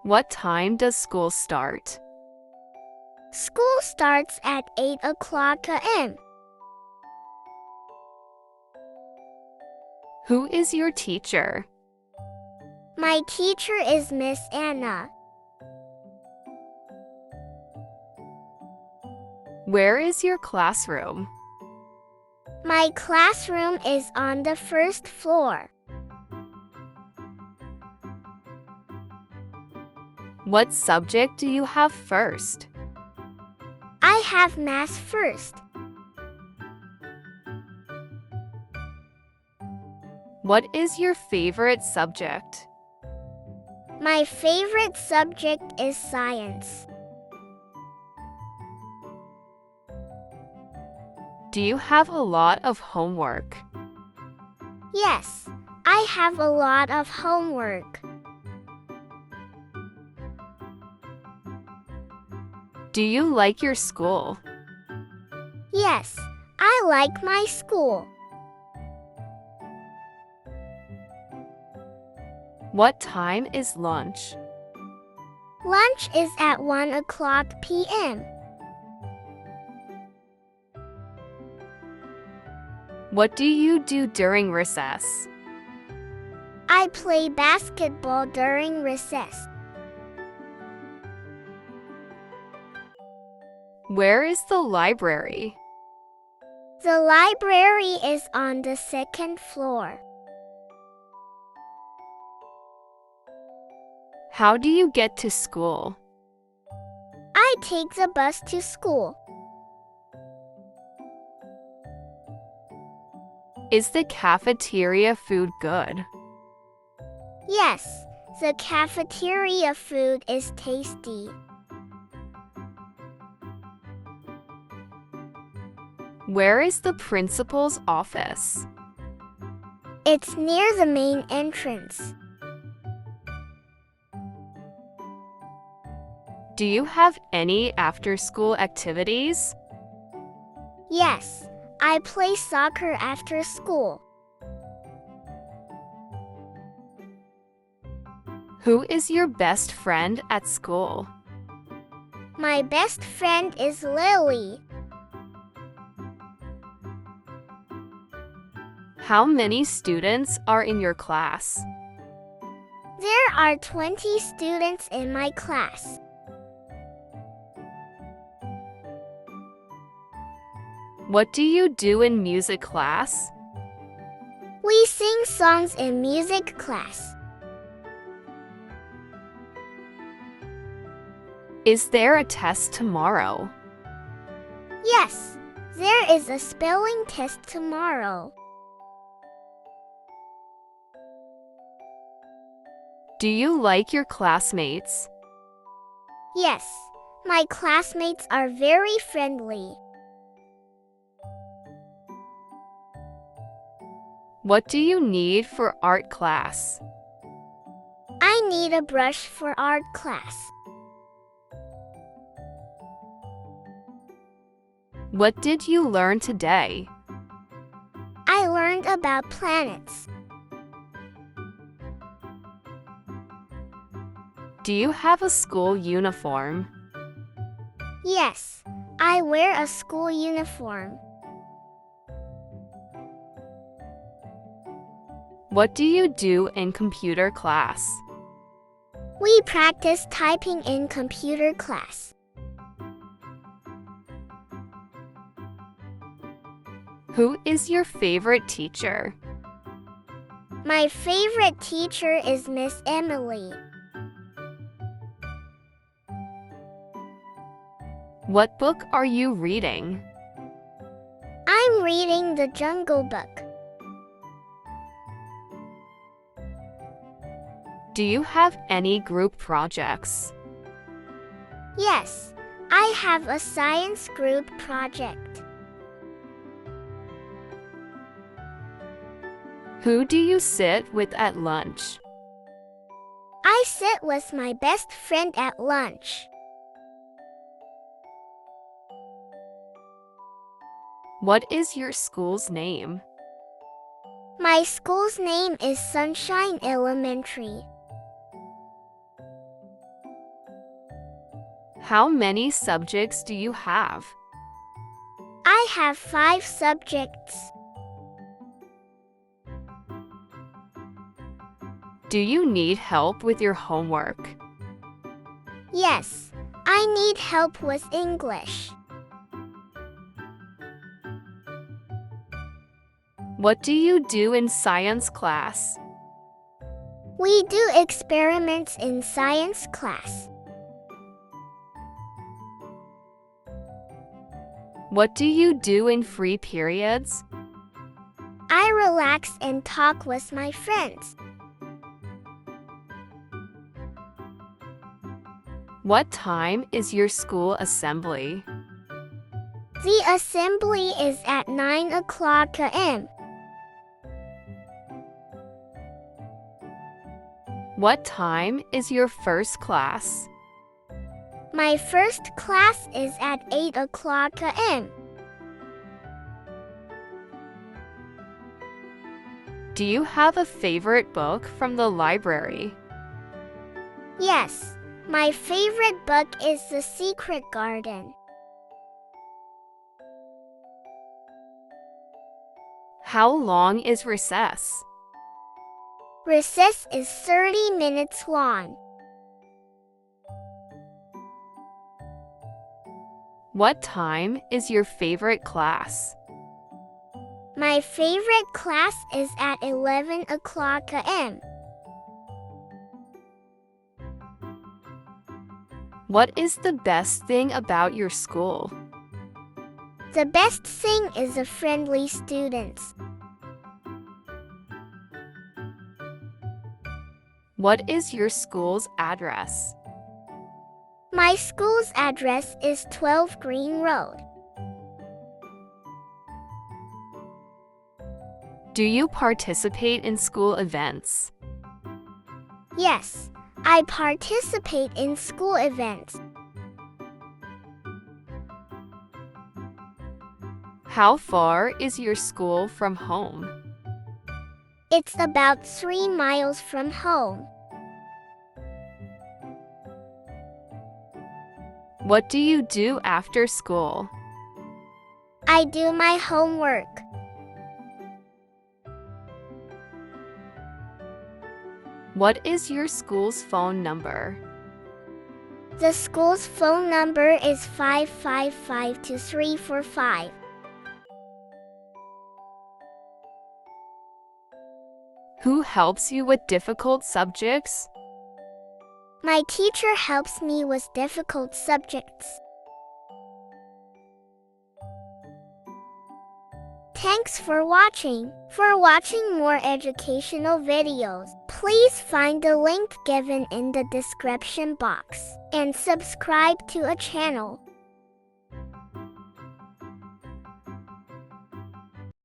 What time does school start? School starts at 8 o'clock a.m. Who is your teacher? My teacher is Miss Anna. Where is your classroom? My classroom is on the first floor. What subject do you have first? I have math first. What is your favorite subject? My favorite subject is science. Do you have a lot of homework? Yes, I have a lot of homework. Do you like your school? Yes, I like my school. What time is lunch? Lunch is at 1 o'clock p.m. What do you do during recess? I play basketball during recess. Where is the library? The library is on the second floor. How do you get to school? I take the bus to school. Is the cafeteria food good? Yes, the cafeteria food is tasty. Where is the principal's office? It's near the main entrance. Do you have any after-school activities? Yes, I play soccer after school. Who is your best friend at school? My best friend is Lily. How many students are in your class? There are 20 students in my class. What do you do in music class? We sing songs in music class. Is there a test tomorrow? Yes, there is a spelling test tomorrow. Do you like your classmates? Yes, my classmates are very friendly. What do you need for art class? I need a brush for art class. What did you learn today? I learned about planets. Do you have a school uniform? Yes, I wear a school uniform. What do you do in computer class? We practice typing in computer class. Who is your favorite teacher? My favorite teacher is Miss Emily. What book are you reading? I'm reading The Jungle Book. Do you have any group projects? Yes, I have a science group project. Who do you sit with at lunch? I sit with my best friend at lunch. What is your school's name? My school's name is Sunshine Elementary. How many subjects do you have? I have 5 subjects. Do you need help with your homework? Yes, I need help with English. What do you do in science class? We do experiments in science class. What do you do in free periods? I relax and talk with my friends. What time is your school assembly? The assembly is at 9 o'clock a.m. What time is your first class? My first class is at 8 o'clock a.m. Do you have a favorite book from the library? Yes, my favorite book is The Secret Garden. How long is recess? Recess is 30 minutes long. What time is your favorite class? My favorite class is at 11 o'clock a.m. What is the best thing about your school? The best thing is the friendly students. What is your school's address? My school's address is 12 Green Road. Do you participate in school events? Yes, I participate in school events. How far is your school from home? It's about 3 miles from home. What do you do after school? I do my homework. What is your school's phone number? The school's phone number is 555-2345. Who helps you with difficult subjects? My teacher helps me with difficult subjects. Thanks for watching. For watching more educational videos, please find the link given in the description box and subscribe to a channel.